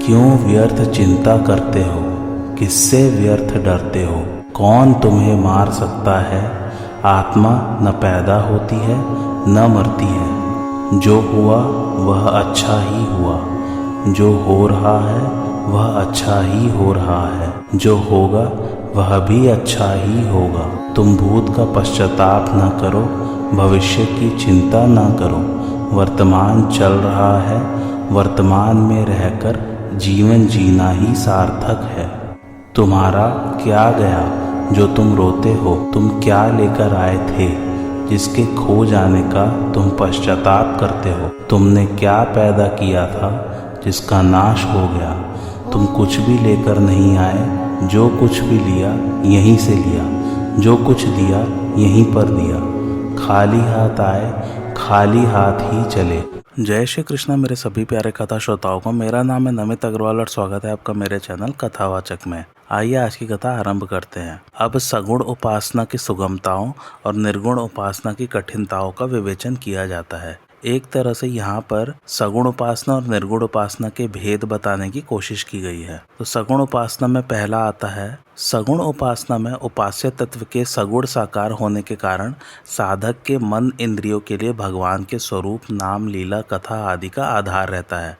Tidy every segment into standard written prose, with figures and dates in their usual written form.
क्यों व्यर्थ चिंता करते हो, किससे व्यर्थ डरते हो। कौन तुम्हें मार सकता है। आत्मा न पैदा होती है न मरती है। जो हुआ वह अच्छा ही हुआ, जो हो रहा है वह अच्छा ही हो रहा है, जो होगा वह भी अच्छा ही होगा। तुम भूत का पश्चाताप न करो, भविष्य की चिंता न करो। वर्तमान चल रहा है, वर्तमान में रहकर जीवन जीना ही सार्थक है। तुम्हारा क्या गया जो तुम रोते हो। तुम क्या लेकर आए थे जिसके खो जाने का तुम पश्चाताप करते हो। तुमने क्या पैदा किया था जिसका नाश हो गया। तुम कुछ भी लेकर नहीं आए, जो कुछ भी लिया यहीं से लिया, जो कुछ दिया यहीं पर दिया। खाली हाथ आए, खाली हाथ ही चले। जय श्री कृष्णा मेरे सभी प्यारे कथा श्रोताओं को। मेरा नाम है नमित अग्रवाल और स्वागत है आपका मेरे चैनल कथावाचक में। आइए आज की कथा आरंभ करते हैं। अब सगुण उपासना की सुगमताओं और निर्गुण उपासना की कठिनताओं का विवेचन किया जाता है। एक तरह से यहाँ पर सगुण उपासना और निर्गुण उपासना के भेद बताने की कोशिश की गई है। तो सगुण उपासना में पहला आता है, सगुण उपासना में उपास्य तत्व के सगुण साकार होने के कारण साधक के मन इंद्रियों के लिए भगवान के स्वरूप, नाम, लीला, कथा आदि का आधार रहता है।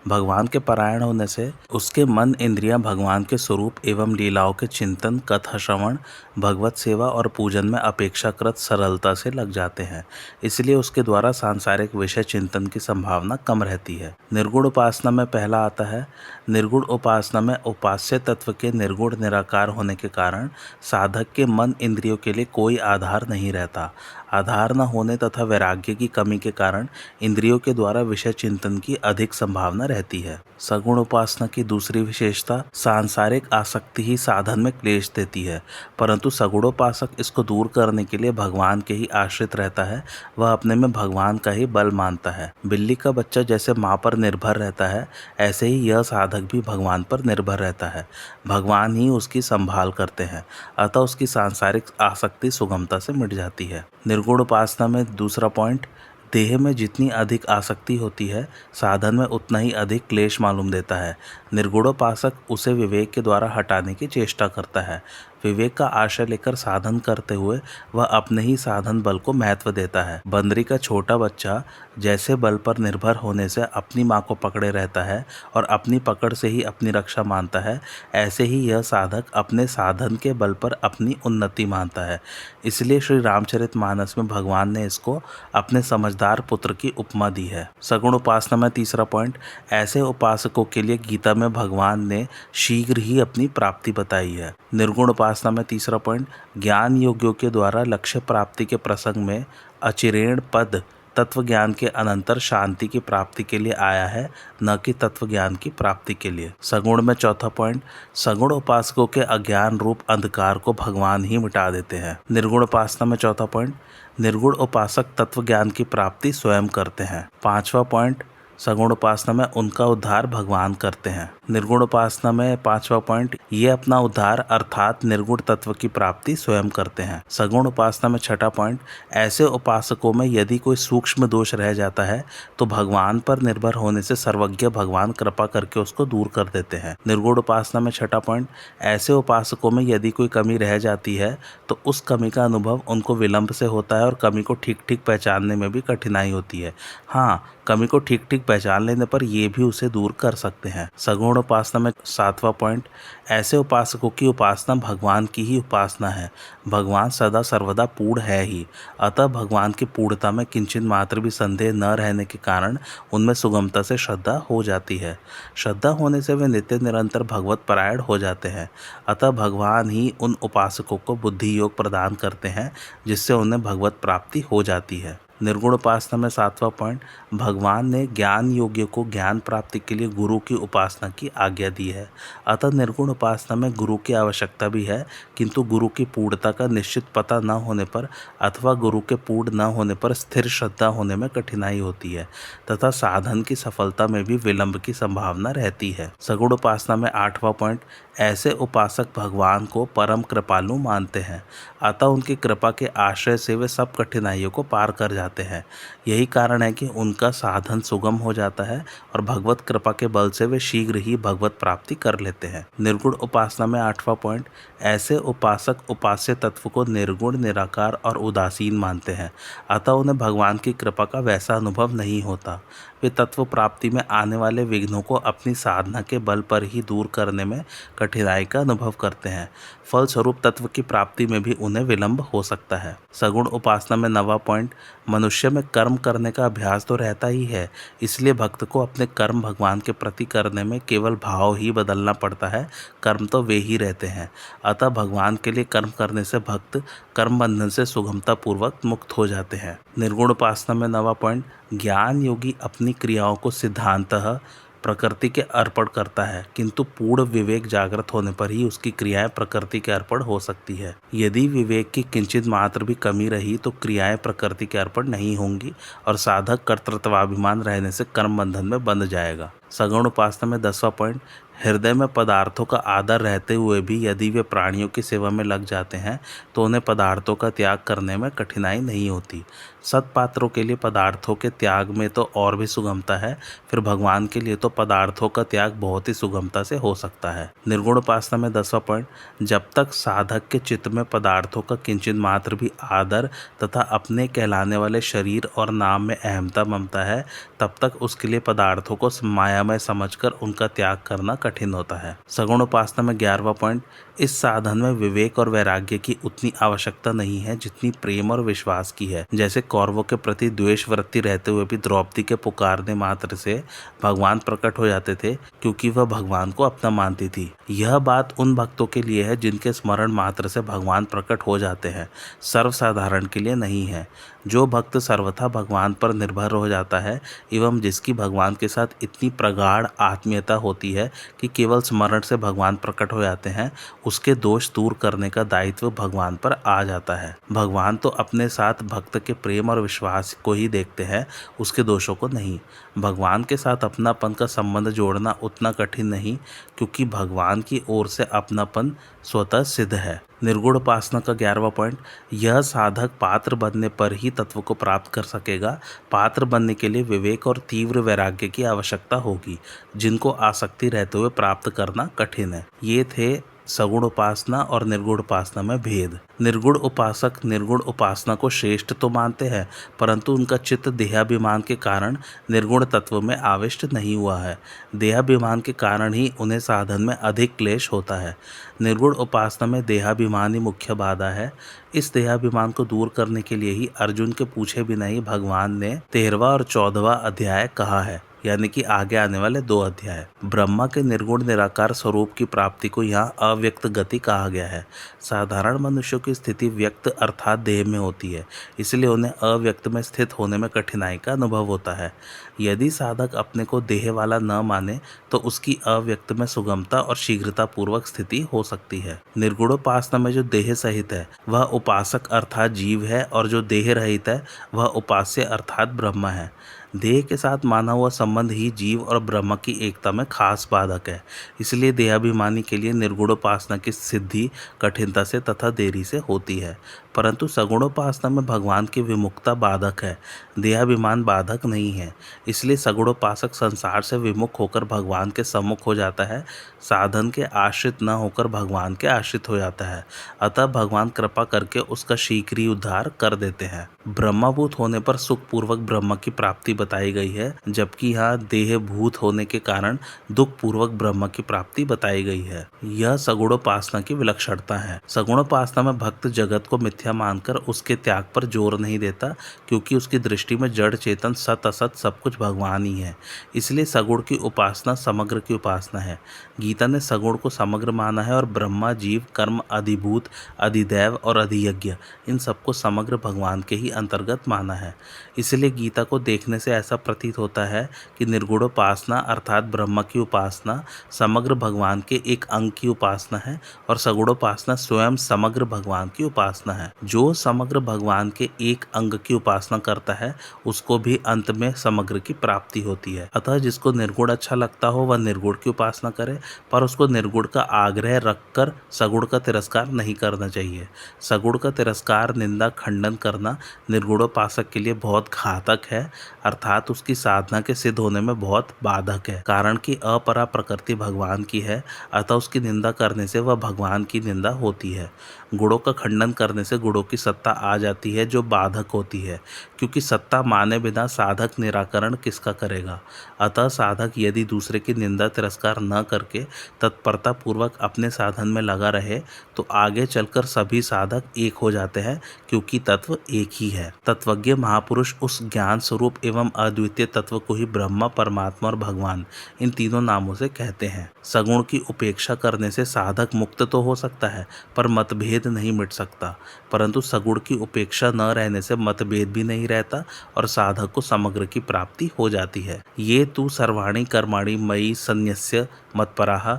भगवान के परायण होने से उसके मन इंद्रियां भगवान के स्वरूप एवं लीलाओं के चिंतन, कथा श्रवण, भगवत सेवा और पूजन में अपेक्षाकृत सरलता से लग जाते हैं। इसलिए उसके द्वारा सांसारिक विषय चिंतन की संभावना कम रहती है। निर्गुण उपासना में पहला आता है, निर्गुण उपासना में उपास्य तत्व के निर्गुण निराकार होने के कारण साधक के मन इंद्रियों के लिए कोई आधार नहीं रहता। आधार न होने तथा वैराग्य की कमी के कारण इंद्रियों के द्वारा विषय चिंतन की अधिक संभावना रहती है। सगुण उपासना की दूसरी विशेषता, सांसारिक आसक्ति ही साधन में क्लेश देती है, परंतु सगुणोपासक इसको दूर करने के लिए भगवान के ही आश्रित रहता है। वह अपने में भगवान का ही बल मानता है। बिल्ली का बच्चा जैसे माँ पर निर्भर रहता है, ऐसे ही यह साधक भी भगवान पर निर्भर रहता है। भगवान ही उसकी संभाल करते हैं, अतः उसकी सांसारिक आसक्ति सुगमता से मिट जाती है। निर्गुण उपासना में दूसरा पॉइंट, देह में जितनी अधिक आसक्ति होती है, साधन में उतना ही अधिक क्लेश मालूम देता है। निर्गुणोपासक उसे विवेक के द्वारा हटाने की चेष्टा करता है। विवेक का आश्रय लेकर साधन करते हुए वह अपने ही साधन बल को महत्व देता है। बंदरी का छोटा बच्चा जैसे बल पर निर्भर होने से अपनी माँ को पकड़े रहता है और अपनी पकड़ से ही अपनी रक्षा मानता है, ऐसे ही यह साधक अपने साधन के बल पर अपनी उन्नति मानता है। इसलिए श्री रामचरितमानस में भगवान ने इसको अपने समझदार पुत्र की उपमा दी है। सगुण उपासना में तीसरा पॉइंट, ऐसे उपासकों के लिए गीता में भगवान ने शीघ्र ही अपनी प्राप्ति बताई है। निर्गुण उपासना में तीसरा पॉइंट, ज्ञान योगियों के द्वारा लक्ष्य प्राप्ति के प्रसंग में अचिरेण पद तत्व ज्ञान के अनंतर शांति की प्राप्ति के लिए आया है, न कि तत्व ज्ञान की प्राप्ति के लिए। सगुण में चौथा पॉइंट, सगुण उपासकों के अज्ञान रूप अंधकार को भगवान ही मिटा देते हैं। निर्गुण उपासना में चौथा पॉइंट, निर्गुण उपासक तत्व ज्ञान की प्राप्ति स्वयं करते हैं। पांचवा पॉइंट, सगुण उपासना में उनका उद्धार भगवान करते हैं। निर्गुण उपासना में पांचवा पॉइंट, ये अपना उद्धार अर्थात निर्गुण तत्व की प्राप्ति स्वयं करते हैं। सगुण उपासना में छठा पॉइंट, ऐसे उपासकों में यदि कोई सूक्ष्म दोष रह जाता है तो भगवान पर निर्भर होने से सर्वज्ञ भगवान कृपा करके उसको दूर कर देते हैं। निर्गुण उपासना में छठा पॉइंट, ऐसे उपासकों में यदि कोई कमी रह जाती है तो उस कमी का अनुभव उनको विलंब से होता है और कमी को ठीक ठीक पहचानने में भी कठिनाई होती है। हाँ, कमी को ठीक ठीक पहचान लेने पर ये भी उसे दूर कर सकते हैं। सगुण उपासना में सातवां पॉइंट, ऐसे उपासकों की उपासना भगवान की ही उपासना है। भगवान सदा सर्वदा पूर्ण है ही, अतः भगवान की पूर्णता में किंचित मात्र भी संदेह न रहने के कारण उनमें सुगमता से श्रद्धा हो जाती है। श्रद्धा होने से वे नित्य निरंतर भगवत परायण हो जाते हैं। अतः भगवान ही उन उपासकों को बुद्धि योग प्रदान करते हैं, जिससे उन्हें भगवत प्राप्ति हो जाती है। निर्गुण उपासना में सातवां पॉइंट, भगवान ने ज्ञान योगियों को ज्ञान प्राप्ति के लिए गुरु की उपासना की आज्ञा दी है। अतः निर्गुण उपासना में गुरु की आवश्यकता भी है, किंतु गुरु की पूर्णता का निश्चित पता न होने पर अथवा गुरु के पूर्ण न होने पर स्थिर श्रद्धा होने में कठिनाई होती है तथा साधन की सफलता में भी विलंब की संभावना रहती है। सगुण उपासना में आठवां पॉइंट, ऐसे उपासक भगवान को परम कृपालु मानते हैं, अतः उनकी कृपा के आश्रय से वे सब कठिनाइयों को पार कर जाते जाते हैं। यही कारण है कि उनका साधन सुगम हो जाता है और भगवत कृपा के बल से वे शीघ्र ही भगवत प्राप्ति कर लेते हैं। निर्गुण उपासना में 8वां पॉइंट, ऐसे उपासक उपास्य तत्व को निर्गुण, निराकार और उदासीन मानते हैं, अतः उन्हें भगवान की कृपा का वैसा अनुभव नहीं होता। वे तत्व प्राप्ति में आने वाले विघ्नों को अपनी साधना के बल पर ही दूर करने में कठिनाई का अनुभव करते हैं। फलस्वरूप तत्व की प्राप्ति में भी उन्हें विलंब हो सकता है। सगुण उपासना में 9वां पॉइंट, मनुष्य में कर्म करने का अभ्यास तो रहता ही है, इसलिए भक्त को अपने कर्म भगवान के प्रति करने में केवल भाव ही बदलना पड़ता है, कर्म तो वे ही रहते हैं। अतः भगवान के लिए कर्म करने से भक्त कर्म बंधन से सुगमता पूर्वक मुक्त हो जाते हैं। निर्गुण उपासना में 9वां पॉइंट, ज्ञान योगी अपनी क्रियाओं को सिद्धांततः प्रकृति के अर्पण करता है, किंतु पूर्ण विवेक जागृत होने पर ही उसकी क्रियाएं प्रकृति के अर्पण हो सकती है। यदि विवेक की किंचित मात्र भी कमी रही तो क्रियाएं प्रकृति के अर्पण नहीं होंगी और साधक कर्तृत्वाभिमान रहने से कर्म बंधन में बंध जाएगा। सगुण उपासना में 10वां पॉइंट, हृदय में पदार्थों का आदर रहते हुए भी यदि वे प्राणियों की सेवा में लग जाते हैं तो उन्हें पदार्थों का त्याग करने में कठिनाई नहीं होती। सत्पात्रों के लिए पदार्थों के त्याग में तो और भी सुगमता है, फिर भगवान के लिए तो पदार्थों का त्याग बहुत ही सुगमता से हो सकता है। निर्गुण उपासना में 10वां पॉइंट, जब तक साधक के चित्त में पदार्थों का किंचित मात्र भी आदर तथा अपने कहलाने वाले शरीर और नाम में अहमता ममता है, तब तक उसके लिए पदार्थों को मायामय समझकर उनका त्याग करना कठिन होता है। सगुण उपासना में 11वां पॉइंट, इस साधन में विवेक और वैराग्य की उतनी आवश्यकता नहीं है जितनी प्रेम और विश्वास की है। जैसे कौरवों के प्रति द्वेष वृत्ति रहते हुए भी द्रौपदी के पुकारने मात्र से भगवान प्रकट हो जाते थे, क्योंकि वह भगवान को अपना मानती थी। यह बात उन भक्तों के लिए है जिनके स्मरण मात्र से भगवान प्रकट हो जाते हैं, सर्वसाधारण के लिए नहीं है। जो भक्त सर्वथा भगवान पर निर्भर हो जाता है एवं जिसकी भगवान के साथ इतनी प्रगाढ़ आत्मीयता होती है कि केवल स्मरण से भगवान प्रकट हो जाते हैं, उसके दोष दूर करने का दायित्व भगवान पर आ जाता है। भगवान तो अपने साथ भक्त के प्रेम और विश्वास को ही देखते हैं, उसके दोषों को नहीं। भगवान के साथ अपनापन का संबंध जोड़ना उतना कठिन नहीं, क्योंकि भगवान की ओर से अपनापन स्वतः सिद्ध है। निर्गुण उपासना का 11वां पॉइंट, यह साधक पात्र बनने पर ही तत्व को प्राप्त कर सकेगा। पात्र बनने के लिए विवेक और तीव्र वैराग्य की आवश्यकता होगी, जिनको आसक्ति रहते हुए प्राप्त करना कठिन है। ये थे सगुण उपासना और निर्गुण उपासना में भेद। निर्गुण उपासक निर्गुण उपासना को श्रेष्ठ तो मानते हैं, परंतु उनका चित्त देहाभिमान के कारण निर्गुण तत्व में आविष्ट नहीं हुआ है। देहाभिमान के कारण ही उन्हें साधन में अधिक क्लेश होता है। निर्गुण उपासना में देहाभिमान ही मुख्य बाधा है। इस देहाभिमान को दूर करने के लिए ही अर्जुन के पूछे बिना ही भगवान ने 13वां और 14वां अध्याय कहा है, यानी कि आगे आने वाले 2 अध्याय। ब्रह्मा के निर्गुण निराकार स्वरूप की प्राप्ति को यहाँ अव्यक्त गति कहा गया है। साधारण मनुष्यों की स्थिति व्यक्त अर्थात देह में होती है, इसलिए उन्हें अव्यक्त में स्थित होने में कठिनाई का अनुभव होता है। यदि साधक अपने को देह वाला न माने तो उसकी अव्यक्त में सुगमता और शीघ्रता पूर्वक स्थिति हो सकती है। निर्गुणोपासना में जो देह सहित है वह उपासक अर्थात जीव है, और जो देह रहित है वह उपास्य अर्थात ब्रह्म है। देह के साथ माना हुआ संबंध ही जीव और ब्रह्म की एकता में खास बाधक है। इसलिए देहाभिमानी के लिए निर्गुणोपासना की सिद्धि कठिनता से तथा देरी से होती है, परंतु सगुणोपासना में भगवान की विमुक्ता बाधक है, देहाभिमान बाधक नहीं है। इसलिए सगुणोपासक संसार से विमुख होकर भगवान के सम्मुख हो जाता है, साधन के आश्रित न होकर भगवान के आश्रित हो जाता है। अतः भगवान कृपा करके उसका शीघ्र ही उद्धार कर देते हैं। ब्रह्मभूत होने पर सुखपूर्वक ब्रह्म की प्राप्ति बताई गई है, जबकि यहाँ देहभूत होने के कारण दुख पूर्वक ब्रह्म की प्राप्ति बताई गई है। यह सगुणोपासना की विलक्षणता है। सगुणोपासना में भक्त जगत को मिथ्या मानकर उसके त्याग पर जोर नहीं देता, क्योंकि उसकी दृष्टि में जड़ चेतन सत असत सब कुछ भगवान ही है। इसलिए सगुण की उपासना समग्र की उपासना है। गीता ने सगुण को समग्र माना है और ब्रह्मा, जीव, कर्म, अधिभूत, अधिदैव और अधियज्ञ इन सबको समग्र भगवान के ही अंतर्गत माना है। इसलिए गीता को देखने से से ऐसा प्रतीत होता है कि निर्गुण उपासना अर्थात ब्रह्म की उपासना समग्र भगवान के एक अंग की उपासना है और सगुणोपासना स्वयं समग्र भगवान की उपासना है। जो समग्र भगवान के एक अंग की उपासना करता है उसको भी अंत में समग्र की प्राप्ति होती है। अतः जिसको निर्गुण अच्छा लगता हो वह निर्गुण की उपासना करे, पर उसको निर्गुण का आग्रह रखकर सगुण का तिरस्कार नहीं करना चाहिए। सगुण का तिरस्कार, निंदा, खंडन करना निर्गुणोपासक के लिए बहुत घातक है, अर्थात उसकी साधना के सिद्ध होने में बहुत बाधक है। कारण कि अपरा प्रकृति भगवान की है, अतः उसकी निंदा करने से वह भगवान की निंदा होती है। गुणों का खंडन करने से गुणों की सत्ता आ जाती है जो बाधक होती है, क्योंकि सत्ता माने बिना साधक निराकरण किसका करेगा। अतः साधक यदि दूसरे की निंदा तिरस्कार न करके तत्परता पूर्वक अपने साधन में लगा रहे तो आगे चलकर सभी साधक एक हो जाते हैं, क्योंकि तत्व एक ही है। तत्वज्ञ महापुरुष उस ज्ञान स्वरूप एवं अद्वितीय तत्व को ही ब्रह्म, परमात्मा और भगवान इन तीनों नामों से कहते हैं। सगुण की उपेक्षा करने से साधक मुक्त तो हो सकता है पर मतभेद नहीं मिट सकता, परंतु सगुण की उपेक्षा न रहने से मतभेद भी नहीं रहता और साधक को समग्र की प्राप्ति हो जाती है। ये तू सर्वाणि कर्माणि मयि सन्न्यस्य मत्पराः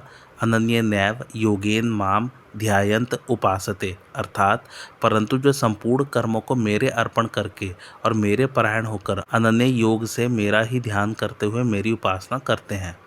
अनन्येनैव योगेन माम ध्यायन्त उपासते, अर्थात परंतु जो संपूर्ण कर्मों को मेरे अर्पण करके और मेरे परायण होकर अनन्य योग से मेरा ही ध्यान करते हुए मेरी उपासना करते हैं।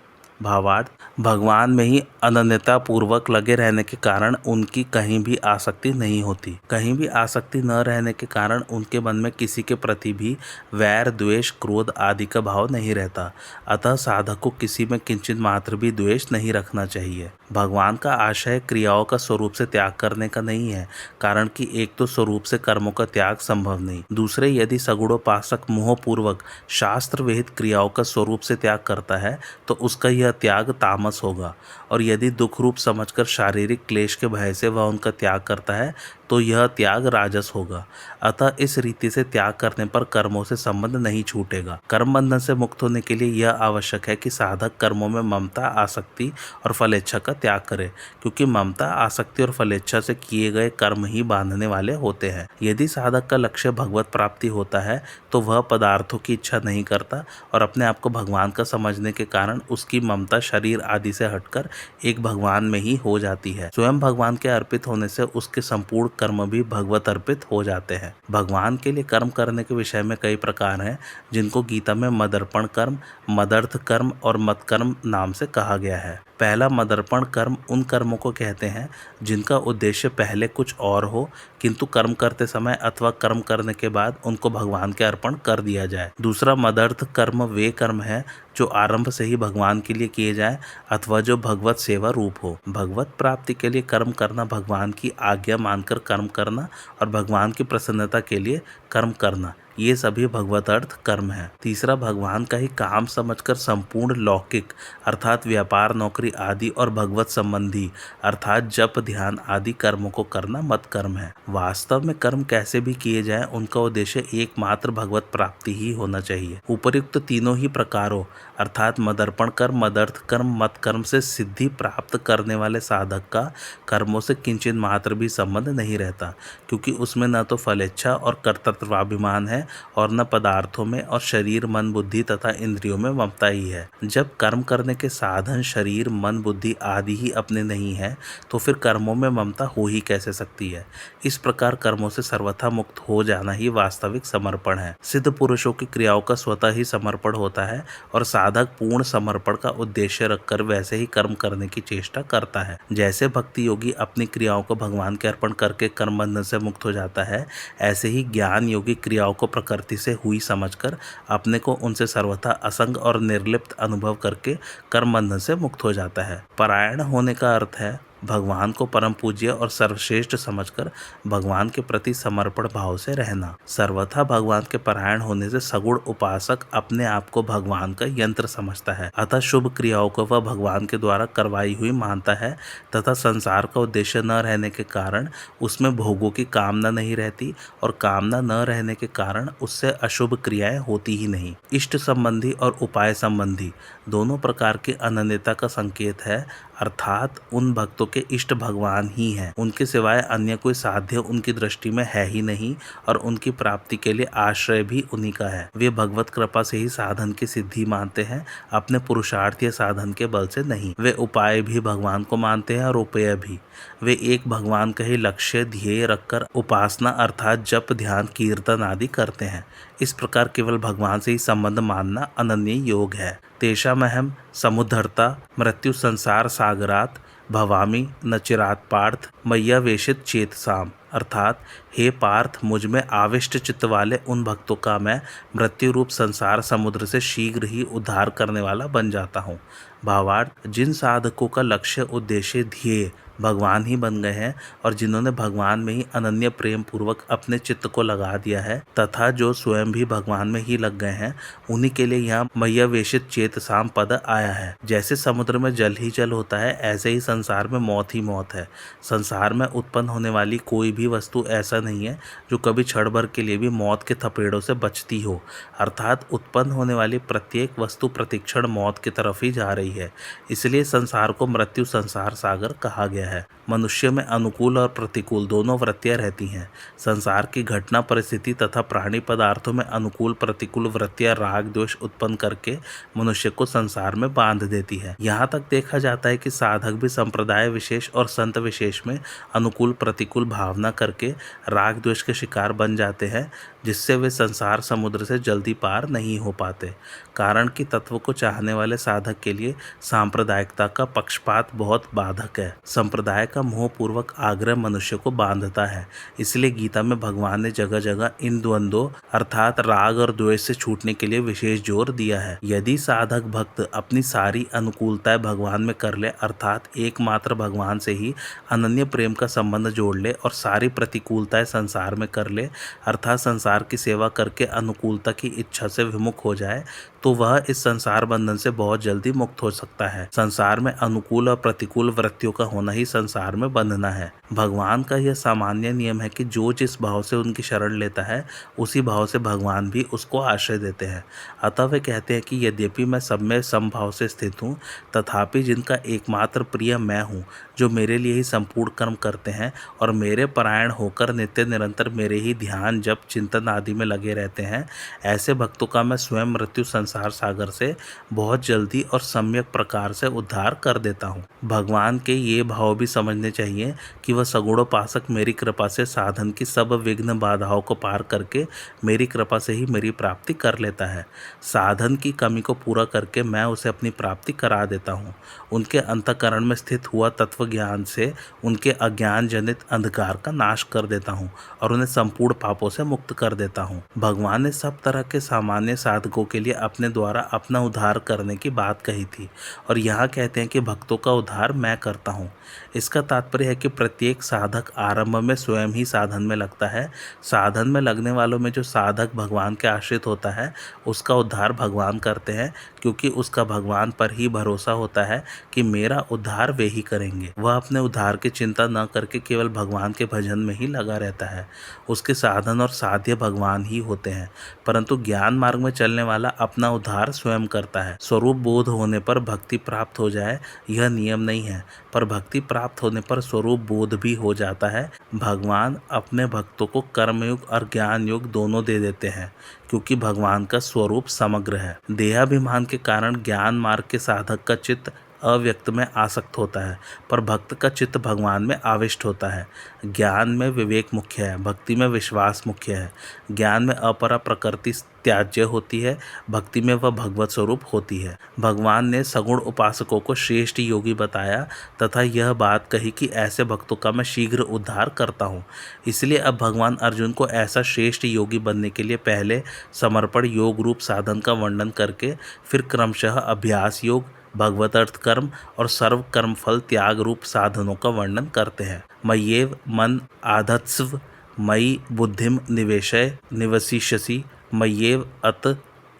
भावार्थ, भगवान में ही अनन्यता पूर्वक लगे रहने के कारण उनकी कहीं भी आसक्ति नहीं होती। कहीं भी आसक्ति न रहने के कारण उनके मन में किसी के प्रति भी वैर, द्वेष, क्रोध आदि का भाव नहीं रहता। अतः साधक को किसी में किंचित मात्र भी द्वेष नहीं रखना चाहिए। भगवान का आशय क्रियाओं का स्वरूप से त्याग करने का नहीं है, कारण कि एक तो स्वरूप से कर्मों का त्याग संभव नहीं, दूसरे यदि सगुणोपासक मोहपूर्वक शास्त्र विहित क्रियाओं का स्वरूप से त्याग करता है तो उसका यह त्याग तामस होगा, और यदि दुख रूप समझकर शारीरिक क्लेश के भय से वह उनका त्याग करता है तो यह त्याग राजस होगा। अतः इस रीति से त्याग करने पर कर्मों से संबंध नहीं छूटेगा। कर्म बंधन से मुक्त होने के लिए यह आवश्यक है कि साधक कर्मों में ममता, आसक्ति और फलेच्छा का त्याग करे, क्योंकि ममता, आसक्ति और फलेच्छा से किए गए कर्म ही बांधने वाले होते हैं। यदि साधक का लक्ष्य भगवत प्राप्ति होता है तो वह पदार्थों की इच्छा नहीं करता और अपने आप को भगवान का समझने के कारण उसकी ममता शरीर आदि से हटकर एक भगवान में ही हो जाती है। स्वयं भगवान के अर्पित होने से उसके संपूर्ण कर्म भी भगवत अर्पित हो जाते हैं। भगवान के लिए कर्म करने के विषय में कई प्रकार हैं, जिनको गीता में मदर्पण कर्म, मदर्थ कर्म और मतकर्म नाम से कहा गया है। पहला मदर्पण कर्म उन कर्मों को कहते हैं जिनका उद्देश्य पहले कुछ और हो, किंतु कर्म करते समय अथवा कर्म करने के बाद उनको भगवान के अर्पण कर दिया जाए। दूसरा मदर्थ कर्म वे कर्म है जो आरंभ से ही भगवान के लिए किए जाए अथवा जो भगवत सेवा रूप हो। भगवत प्राप्ति के लिए कर्म करना, भगवान की आज्ञा मानकर कर्म करना और भगवान की प्रसन्नता के लिए कर्म करना, ये सभी भगवत अर्थ कर्म है। तीसरा भगवान का ही काम समझकर संपूर्ण लौकिक अर्थात व्यापार, नौकरी आदि और भगवत संबंधी अर्थात जप, ध्यान आदि कर्मों को करना मत कर्म है। वास्तव में कर्म कैसे भी किए जाएं, उनका उद्देश्य एकमात्र भगवत प्राप्ति ही होना चाहिए। उपर्युक्त तीनों ही प्रकारों अर्थात मदर्पण कर्म, मदर्थ कर्म, मत कर्म से सिद्धि प्राप्त करने वाले साधक का कर्मों से किंचित मात्र भी संबंध नहीं रहता, क्योंकि उसमें न तो फलेच्छा और कर्तृत्वाभिमान है और न पदार्थों में और शरीर, मन, बुद्धि तथा इंद्रियों में ममता ही है। जब कर्म करने के साधन शरीर, मन, बुद्धि आदि ही अपने नहीं है तो फिर कर्मों में ममता हो ही कैसे सकती है। इस प्रकार कर्मों से सर्वथा मुक्त हो जाना ही वास्तविक समर्पण है। सिद्ध पुरुषों की क्रियाओं का स्वतः ही समर्पण होता है और साधक पूर्ण समर्पण का उद्देश्य रखकर वैसे ही कर्म करने की चेष्टा करता है। जैसे भक्ति योगी अपनी क्रियाओं को भगवान के अर्पण करके कर्म बंधन से मुक्त हो जाता है, ऐसे ही ज्ञान योगी क्रियाओं को प्रकृति से हुई समझकर अपने को उनसे सर्वथा असंग और निर्लिप्त अनुभव करके कर्म बंधन से मुक्त हो जाता है। परायण होने का अर्थ है भगवान को परम पूज्य और सर्वश्रेष्ठ समझकर भगवान के प्रति समर्पण भाव से रहना। सर्वथा भगवान के परायण होने से सगुण उपासक अपने आप को भगवान का यंत्र समझता है, अतः शुभ क्रियाओं को वह भगवान के द्वारा करवाई हुई मानता है तथा संसार का उद्देश्य न रहने के कारण उसमें भोगों की कामना नहीं रहती और कामना न रहने के कारण उससे अशुभ क्रियाएं होती ही नहीं। इष्ट संबंधी और उपाय संबंधी दोनों प्रकार की अनन्यता का संकेत है, अर्थात उन भक्तों के इष्ट भगवान ही हैं। उनके सिवाय अन्य कोई साध्य उनकी दृष्टि में है ही नहीं और उनकी प्राप्ति के लिए आश्रय भी उन्हीं का है। वे भगवत कृपा से ही साधन की सिद्धि मानते हैं, अपने पुरुषार्थ या साधन के बल से नहीं। वे उपाय भी भगवान को मानते हैं और उपेय भी। वे एक भगवान का ही लक्ष्य ध्येय रखकर उपासना अर्थात जप ध्यान कीर्तन आदि करते हैं। इस प्रकार केवल भगवान से ही संबंध मानना अनन्य योग है। तेषामहं समुद्धर्ता मृत्यु संसार सागरात भवामि न चिरात पार्थ मय्यावेशित चेतसाम। अर्थात हे पार्थ, मुझ में आविष्ट चित्त वाले उन भक्तों का मैं मृत्यु रूप संसार समुद्र से शीघ्र ही उद्धार करने वाला बन जाता हूँ। भावार्थ, जिन साधकों का लक्ष्य उद्देश्य ध्येय भगवान ही बन गए हैं और जिन्होंने भगवान में ही अनन्य प्रेम पूर्वक अपने चित्त को लगा दिया है तथा जो स्वयं भी भगवान में ही लग गए हैं, उन्हीं के लिए यहाँ मय्यावेशित चेतसाम पद आया है। जैसे समुद्र में जल ही जल होता है, ऐसे ही संसार में मौत ही मौत है। संसार में उत्पन्न होने वाली कोई भी वस्तु ऐसा नहीं है जो कभी क्षण भर के लिए भी मौत के थपेड़ों से बचती हो। अर्थात उत्पन्न होने वाली प्रत्येक वस्तु प्रतिक्षण मौत की तरफ ही जा रही है। इसलिए संसार को मृत्यु संसार सागर कहा गया है। मनुष्य में अनुकूल और प्रतिकूल दोनों वृत्तियां रहती हैं। संसार की घटना परिस्थिति तथा प्राणी पदार्थों में अनुकूल प्रतिकूल वृत्तियां राग द्वेष उत्पन्न करके मनुष्य को संसार में बांध देती है। यहाँ तक देखा जाता है कि साधक भी संप्रदाय विशेष और संत विशेष में अनुकूल प्रतिकूल भावना करके राग द्वेष के शिकार बन जाते हैं, जिससे वे संसार समुद्र से जल्दी पार नहीं हो पाते। कारण कि तत्व को चाहने वाले साधक के लिए सांप्रदायिकता का पक्षपात बहुत बाधक है। संप्रदाय का मोह पूर्वक आग्रह मनुष्य को बांधता है। इसलिए गीता में भगवान ने जगह जगह इन द्वंद्वों अर्थात राग और द्वेष से छूटने के लिए विशेष जोर दिया है। यदि साधक भक्त अपनी सारी अनुकूलताएं भगवान में कर ले अर्थात एकमात्र भगवान से ही अनन्य प्रेम का संबंध जोड़ ले और सारी प्रतिकूलताएं संसार में कर ले अर्थात संसार की सेवा करके अनुकूलता की इच्छा से विमुख हो जाए, तो वह इस संसार बंधन से बहुत जल्दी मुक्त हो सकता है। संसार में अनुकूल और प्रतिकूल वृत्तियों का होना ही संसार में बंधना है। भगवान का यह सामान्य नियम है कि जो जिस भाव से उनकी शरण लेता है, उसी भाव से भगवान भी उसको आश्रय देते हैं। अतः वे कहते हैं कि यद्यपि मैं सब में समभाव से स्थित हूँ, तथापि जिनका एकमात्र प्रिय मैं हूँ, जो मेरे लिए ही संपूर्ण कर्म करते हैं और मेरे परायण होकर नित्य निरंतर मेरे ही ध्यान जप चिंतन आदि में लगे रहते हैं, ऐसे भक्तों का मैं स्वयं मृत्यु संसार सागर से बहुत जल्दी और सम्यक प्रकार से उद्धार कर देता हूँ। भगवान के ये भाव भी समझने चाहिए कि वह सगुणोपासक मेरी कृपा से साधन की सब विघ्न बाधाओं को पार करके मेरी कृपा से ही मेरी प्राप्ति कर लेता है। साधन की कमी को पूरा करके मैं उसे अपनी प्राप्ति करा देता हूँ। उनके अंतःकरण में स्थित हुआ तत्व ज्ञान से उनके अज्ञान जनित अंधकार का नाश कर देता हूँ और उन्हें संपूर्ण पापों से मुक्त कर देता हूँ। भगवान ने सब तरह के सामान्य साधकों के लिए अपने द्वारा अपना उद्धार करने की बात कही थी और यहाँ कहते हैं कि भक्तों का उद्धार मैं करता हूँ। इसका तात्पर्य है कि प्रत्येक साधक आरंभ में स्वयं ही साधन में लगता है। साधन में लगने वालों में जो साधक भगवान के आश्रित होता है, उसका उद्धार भगवान करते हैं, क्योंकि उसका भगवान पर ही भरोसा होता है कि मेरा उद्धार वे ही करेंगे। वह अपने उद्धार की चिंता न करके केवल भगवान के भजन में ही लगा रहता है। उसके साधन और साध्य भगवान ही होते हैं, परंतु ज्ञान मार्ग में चलने वाला अपना उद्धार स्वयं करता है। स्वरूप बोध होने पर भक्ति प्राप्त हो जाए यह नियम नहीं है, पर भक्ति प्राप्त होने पर स्वरूप बोध भी हो जाता है। भगवान अपने भक्तों को कर्मयुग और ज्ञान युग दोनों दे देते हैं, क्योंकि भगवान का स्वरूप समग्र है। देहाभिमान के कारण ज्ञान मार्ग के साधक का चित्त अव्यक्त में आसक्त होता है, पर भक्त का चित्त भगवान में आविष्ट होता है। ज्ञान में विवेक मुख्य है, भक्ति में विश्वास मुख्य है। ज्ञान में अपरा प्रकृति त्याज्य होती है, भक्ति में वह भगवत स्वरूप होती है। भगवान ने सगुण उपासकों को श्रेष्ठ योगी बताया तथा यह बात कही कि ऐसे भक्तों का मैं शीघ्र उद्धार करता हूँ। इसलिए अब भगवान अर्जुन को ऐसा श्रेष्ठ योगी बनने के लिए पहले समर्पण योग रूप साधन का वर्णन करके फिर क्रमशः अभ्यास योग, भगवत अर्थ कर्म और सर्व कर्म फल त्याग रूप साधनों का वर्णन करते हैं। मय्येव मन आधत्स्व मयि बुद्धिम निवेशय निवसिष्यसि मय्येव अत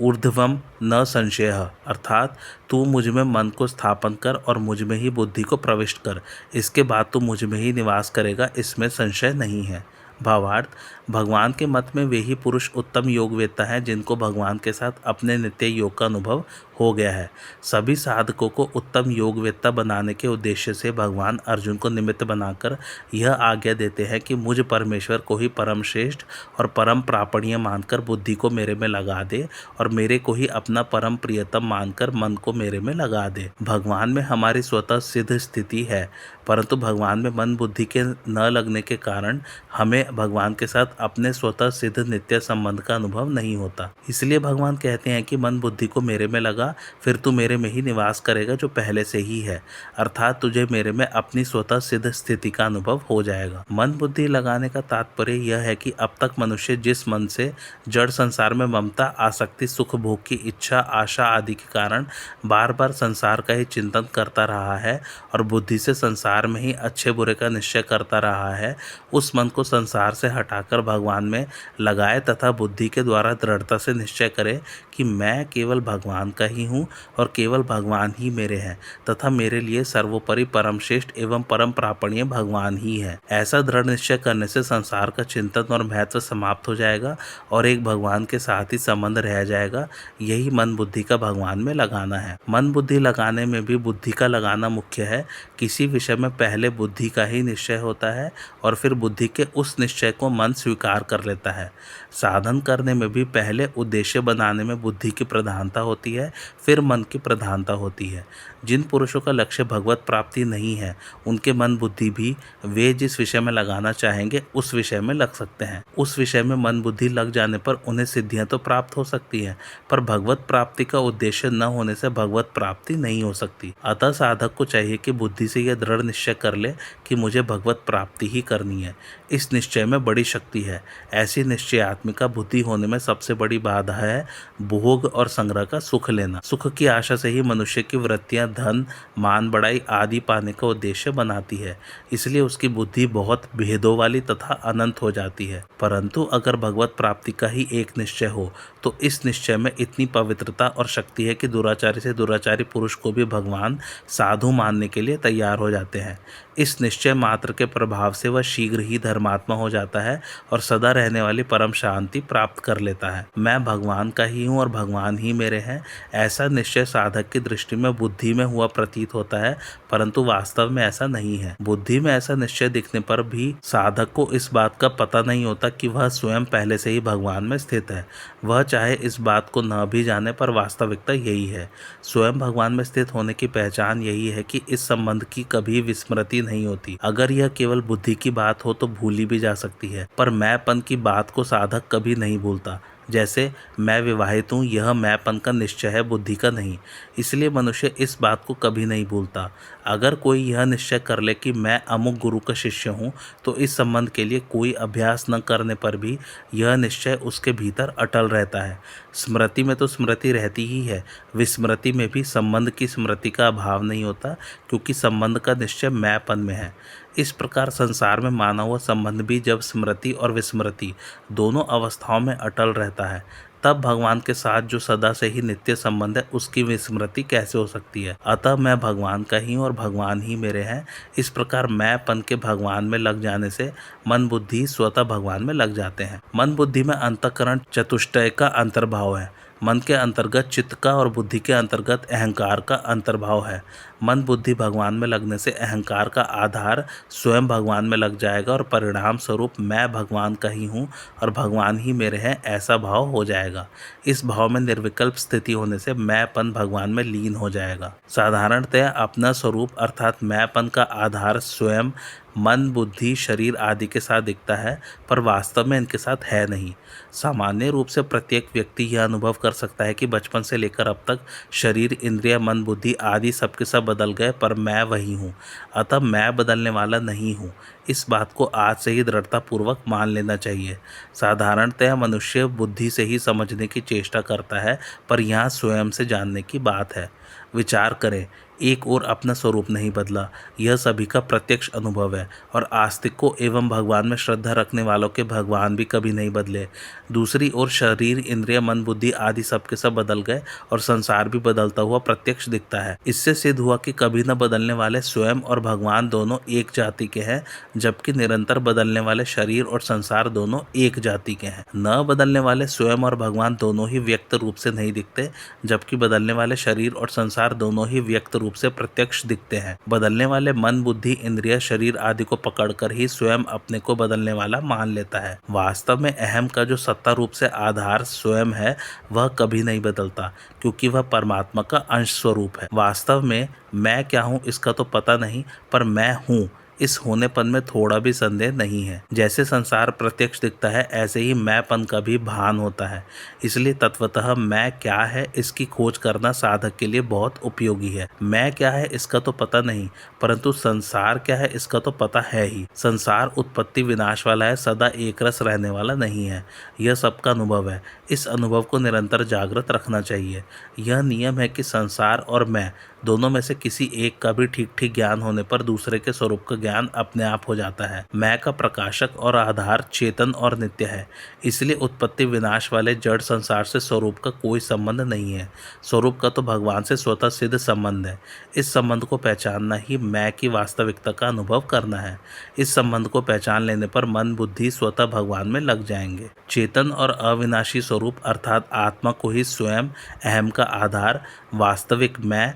ऊर्ध्वम न संशयः। अर्थात तू मुझ में मन को स्थापन कर और मुझ में ही बुद्धि को प्रविष्ट कर, इसके बाद तू मुझ में ही निवास करेगा, इसमें संशय नहीं है। भावार्थ, भगवान के मत में वे ही पुरुष उत्तम योगवेत्ता हैं जिनको भगवान के साथ अपने नित्य योग का अनुभव हो गया है। सभी साधकों को उत्तम योगवेत्ता बनाने के उद्देश्य से भगवान अर्जुन को निमित्त बनाकर यह आज्ञा देते हैं कि मुझ परमेश्वर को ही परम श्रेष्ठ और परम प्रापणीय मानकर बुद्धि को मेरे में लगा दे और मेरे को ही अपना परम प्रियतम मानकर मन को मेरे में लगा दे। भगवान में हमारी स्वतः सिद्ध स्थिति है, परंतु भगवान में मन बुद्धि के न लगने के कारण हमें भगवान के साथ अपने स्वतः सिद्ध नित्य संबंध का अनुभव नहीं होता। इसलिए भगवान कहते हैं कि मन बुद्धि को मेरे में लगा, फिर तू मेरे में ही निवास करेगा जो पहले से ही है, अर्थात तुझे मेरे में अपनी स्वतः सिद्ध स्थिति का अनुभव हो जाएगा। मन बुद्धि लगाने का तात्पर्य यह है कि अब तक मनुष्य जिस मन से जड़ संसार में ममता, आसक्ति, सुख भोग की इच्छा, आशा आदि के कारण बार बार संसार का ही चिंतन करता रहा है और बुद्धि से संसार में ही अच्छे बुरे का निश्चय करता रहा है, उस मन को संसार से हटाकर भगवान में लगाए तथा बुद्धि के द्वारा दृढ़ता से निश्चय करे कि मैं केवल भगवान का ही हूँ और केवल भगवान ही मेरे हैं तथा मेरे लिए सर्वोपरि परम श्रेष्ठ एवं परम प्रापणीय भगवान ही है। ऐसा दृढ़ निश्चय करने से संसार का चिंतन और महत्व समाप्त हो जाएगा और एक भगवान के साथ ही संबंध रह जाएगा। यही मन बुद्धि का भगवान में लगाना है। मन बुद्धि लगाने में भी बुद्धि का लगाना मुख्य है। किसी विषय में पहले बुद्धि का ही निश्चय होता है और फिर बुद्धि के उस निश्चय को मन स्वीकार कर लेता है। साधन करने में भी पहले उद्देश्य बनाने में बुद्धि की प्रधानता होती है, फिर मन की प्रधानता होती है। जिन पुरुषों का लक्ष्य भगवत प्राप्ति नहीं है, उनके मन बुद्धि भी वे जिस विषय में लगाना चाहेंगे उस विषय में लग सकते हैं। उस विषय में मन बुद्धि लग जाने पर उन्हें सिद्धियां तो प्राप्त हो सकती हैं, पर भगवत प्राप्ति का उद्देश्य न होने से भगवत प्राप्ति नहीं हो सकती। अतः साधक को चाहिए कि बुद्धि से यह दृढ़ निश्चय कर ले कि मुझे भगवत प्राप्ति ही करनी है। इस निश्चय में बड़ी शक्ति है। ऐसी निश्चयात्मिका बुद्धि होने में सबसे बड़ी बाधा है भोग और संग्रह का सुख लेना। सुख की आशा से ही मनुष्य की वृत्तियां धन, मान, बड़ाई आदि पाने का उद्देश्य बनाती है, इसलिए उसकी बुद्धि बहुत भेदों वाली तथा अनंत हो जाती है। परंतु अगर भगवत प्राप्ति का ही एक निश्चय हो तो इस निश्चय में इतनी पवित्रता और शक्ति है कि दुराचारी से दुराचारी पुरुष को भी भगवान साधु मानने के लिए तैयार हो जाते हैं। इस निश्चय मात्र के प्रभाव से वह शीघ्र ही धर्मात्मा हो जाता है और सदा रहने वाली परम शांति प्राप्त कर लेता है। मैं भगवान का ही हूँ और भगवान ही मेरे हैं, ऐसा निश्चय साधक की दृष्टि में बुद्धि में हुआ प्रतीत होता है, परंतु वास्तव में ऐसा नहीं है। बुद्धि में ऐसा निश्चय दिखने पर भी साधक को इस बात का पता नहीं होता कि वह स्वयं पहले से ही भगवान में स्थित है। वह चाहे इस बात को न भी जाने, पर वास्तविकता यही है। स्वयं भगवान में स्थित होने की पहचान यही है कि इस संबंध की कभी विस्मृति नहीं होती। अगर यह केवल बुद्धि की बात हो तो भूली भी जा सकती है, पर मैंपन की बात को साधक कभी नहीं भूलता। जैसे मैं विवाहित हूँ, यह मैंपन का निश्चय है, बुद्धि का नहीं। इसलिए मनुष्य इस बात को कभी नहीं भूलता। अगर कोई यह निश्चय कर ले कि मैं अमुक गुरु का शिष्य हूँ, तो इस संबंध के लिए कोई अभ्यास न करने पर भी यह निश्चय उसके भीतर अटल रहता है। स्मृति में तो स्मृति रहती ही है, विस्मृति में भी संबंध की स्मृति का अभाव नहीं होता, क्योंकि संबंध का निश्चय मैंपन में है। इस प्रकार संसार में माना हुआ संबंध भी जब स्मृति और विस्मृति दोनों अवस्थाओं में अटल रहता है, तब भगवान के साथ जो सदा से ही नित्य संबंध है उसकी विस्मृति कैसे हो सकती है। अतः मैं भगवान का ही हूँ और भगवान ही मेरे हैं। इस प्रकार मैंपन के भगवान में लग जाने से मन बुद्धि स्वतः भगवान में लग जाते हैं। मन बुद्धि में अंतःकरण चतुष्टय का अंतर्भाव है। मन के अंतर्गत चित्त का और बुद्धि के अंतर्गत अहंकार का अंतर्भाव है। मन बुद्धि भगवान में लगने से अहंकार का आधार स्वयं भगवान में लग जाएगा और परिणाम स्वरूप मैं भगवान का ही हूँ और भगवान ही मेरे हैं ऐसा भाव हो जाएगा। इस भाव में निर्विकल्प स्थिति होने से मैंपन भगवान में लीन हो जाएगा। साधारणतः अपना स्वरूप अर्थात मैंपन का आधार स्वयं मन, बुद्धि, शरीर आदि के साथ दिखता है, पर वास्तव में इनके साथ है नहीं। सामान्य रूप से प्रत्येक व्यक्ति यह अनुभव कर सकता है कि बचपन से लेकर अब तक शरीर, इंद्रिय, मन, बुद्धि आदि सबके सब बदल गए, पर मैं वही हूँ। अतः मैं बदलने वाला नहीं हूँ। इस बात को आज से ही दृढ़तापूर्वक मान लेना चाहिए। साधारणतः मनुष्य बुद्धि से ही समझने की चेष्टा करता है, पर यहाँ स्वयं से जानने की बात है। विचार करें, एक और अपना स्वरूप नहीं बदला। यह सभी का प्रत्यक्ष अनुभव है और आस्तिकों एवं भगवान में श्रद्धा रखने वालों के भगवान भी कभी नहीं बदले। दूसरी ओर शरीर, इंद्रिय, मन, बुद्धि आदि सब के सब बदल गए और संसार भी बदलता हुआ प्रत्यक्ष दिखता है। इससे सिद्ध हुआ कि कभी न बदलने वाले स्वयं और भगवान दोनों एक जाति के हैं, जबकि निरंतर बदलने वाले शरीर और संसार दोनों एक जाति के हैं। न बदलने वाले स्वयं और भगवान दोनों ही व्यक्त रूप से नहीं दिखते, जबकि बदलने वाले शरीर और संसार दोनों ही व्यक्त रूप से प्रत्यक्ष दिखते हैं। बदलने वाले मन, बुद्धि, इंद्रिय, शरीर आदि को पकड़कर ही स्वयं अपने को बदलने वाला मान लेता है। वास्तव में अहम का जो सत्ता रूप से आधार स्वयं है, वह कभी नहीं बदलता, क्योंकि वह परमात्मा का अंश स्वरूप है। वास्तव में मैं क्या हूँ इसका तो पता नहीं, पर मैं हूँ इस होनेपन में थोड़ा भी संदेह नहीं है। जैसे संसार प्रत्यक्ष दिखता है, ऐसे ही मैंपन का भी भान होता है। इसलिए तत्वतः मैं क्या है इसकी खोज करना साधक के लिए बहुत उपयोगी है। मैं क्या है इसका तो पता नहीं, परंतु संसार क्या है इसका तो पता है ही। संसार उत्पत्ति विनाश वाला है, सदा एक रस रहने वाला नहीं है। यह सबका अनुभव है। इस अनुभव को निरंतर जागृत रखना चाहिए। यह नियम है कि संसार और मैं दोनों में से किसी एक का भी ठीक ठीक ज्ञान होने पर दूसरे के स्वरूप का ज्ञान अपने आप हो जाता है। मैं का प्रकाशक और आधार चेतन और नित्य है। इसलिए उत्पत्ति विनाश वाले जड़ संसार से स्वरूप का कोई संबंध नहीं है। स्वरूप का तो भगवान से स्वतः सिद्ध संबंध है। इस संबंध को पहचानना ही मैं की वास्तविकता का अनुभव करना है। इस संबंध को पहचान लेने पर मन, बुद्धि स्वतः भगवान में लग जाएंगे। चेतन और अविनाशी स्वरूप अर्थात आत्मा को ही स्वयं, अहम का आधार, वास्तविक मैं